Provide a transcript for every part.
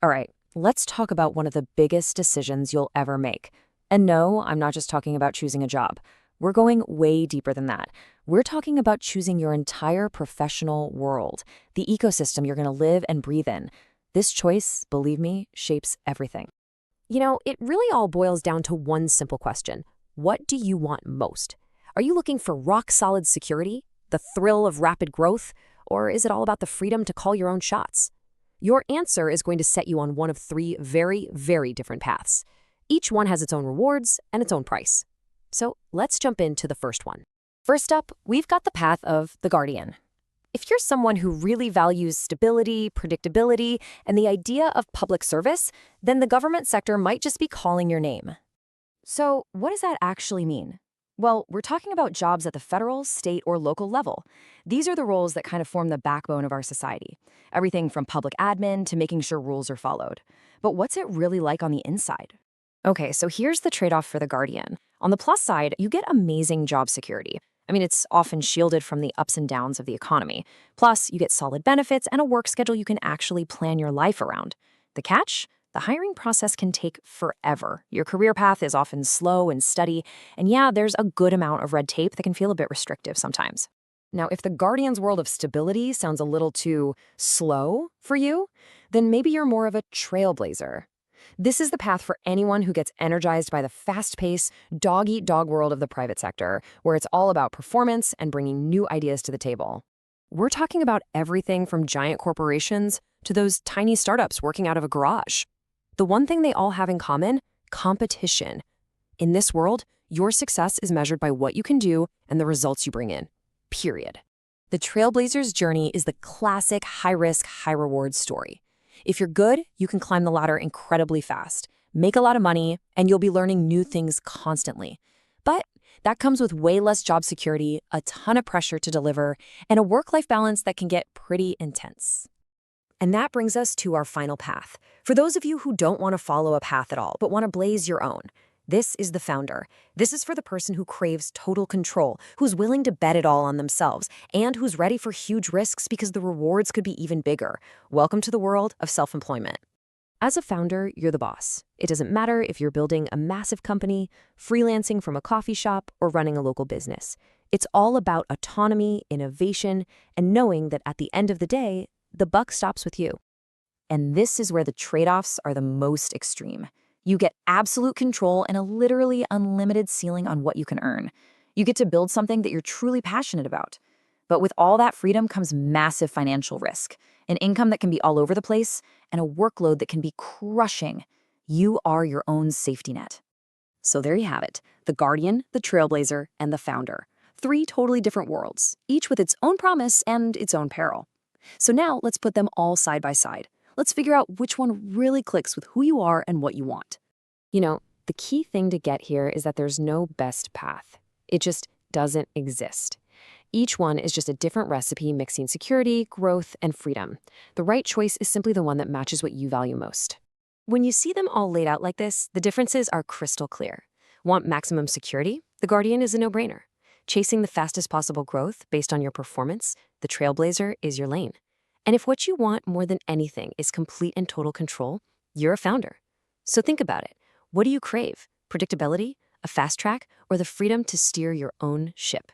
All right, let's talk about one of the biggest decisions you'll ever make. And no, I'm not just talking about choosing a job. We're going way deeper than that. We're talking about choosing your entire professional world, the ecosystem you're going to live and breathe in. This choice, believe me, shapes everything. It really all boils down to one simple question. What do you want most? Are you looking for rock-solid security, the thrill of rapid growth, or is it all about the freedom to call your own shots? Your answer is going to set you on one of three very, very different paths. Each one has its own rewards and its own price. So let's jump into the first one. First up, we've got the path of the guardian. If you're someone who really values stability, predictability, and the idea of public service, then the government sector might just be calling your name. So what does that actually mean? Well, we're talking about jobs at the federal, state, or local level. These are the roles that kind of form the backbone of our society. Everything from public admin to making sure rules are followed. But what's it really like on the inside? Okay, so here's the trade-off for the guardian. On the plus side, you get amazing job security. It's often shielded from the ups and downs of the economy. Plus, you get solid benefits and a work schedule you can actually plan your life around. The catch? The hiring process can take forever. Your career path is often slow and steady, and yeah, there's a good amount of red tape that can feel a bit restrictive sometimes. Now, if the guardian's world of stability sounds a little too slow for you, then maybe you're more of a trailblazer. This is the path for anyone who gets energized by the fast-paced, dog-eat-dog world of the private sector, where it's all about performance and bringing new ideas to the table. We're talking about everything from giant corporations to those tiny startups working out of a garage. The one thing they all have in common: competition. In this world, your success is measured by what you can do and the results you bring in. Period. The trailblazer's journey is the classic high-risk, high-reward story. If you're good, you can climb the ladder incredibly fast, make a lot of money, and you'll be learning new things constantly. But that comes with way less job security, a ton of pressure to deliver, and a work-life balance that can get pretty intense. And that brings us to our final path. For those of you who don't want to follow a path at all, but want to blaze your own, this is the founder. This is for the person who craves total control, who's willing to bet it all on themselves, and who's ready for huge risks because the rewards could be even bigger. Welcome to the world of self-employment. As a founder, you're the boss. It doesn't matter if you're building a massive company, freelancing from a coffee shop, or running a local business. It's all about autonomy, innovation, and knowing that at the end of the day, the buck stops with you. And this is where the trade-offs are the most extreme. You get absolute control and a literally unlimited ceiling on what you can earn. You get to build something that you're truly passionate about. But with all that freedom comes massive financial risk, an income that can be all over the place, and a workload that can be crushing. You are your own safety net. So there you have it, the guardian, the trailblazer, and the founder. Three totally different worlds, each with its own promise and its own peril. So now let's put them all side by side. Let's figure out which one really clicks with who you are and what you want. The key thing to get here is that there's no best path. It just doesn't exist. Each one is just a different recipe mixing security, growth, and freedom. The right choice is simply the one that matches what you value most. When you see them all laid out like this, the differences are crystal clear. Want maximum security? The guardian is a no-brainer. Chasing the fastest possible growth based on your performance? The trailblazer is your lane. And if what you want more than anything is complete and total control, you're a founder. So think about it. What do you crave? Predictability, a fast track, or the freedom to steer your own ship?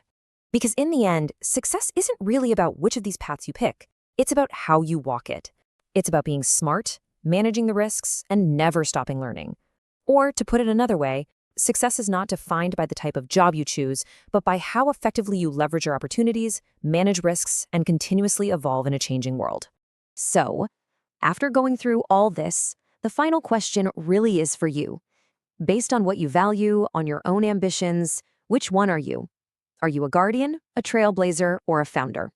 Because in the end, success isn't really about which of these paths you pick. It's about how you walk it. It's about being smart, managing the risks, and never stopping learning. Or to put it another way, success is not defined by the type of job you choose, but by how effectively you leverage your opportunities, manage risks, and continuously evolve in a changing world. So, after going through all this, the final question really is for you. Based on what you value, on your own ambitions, which one are you? Are you a guardian, a trailblazer, or a founder?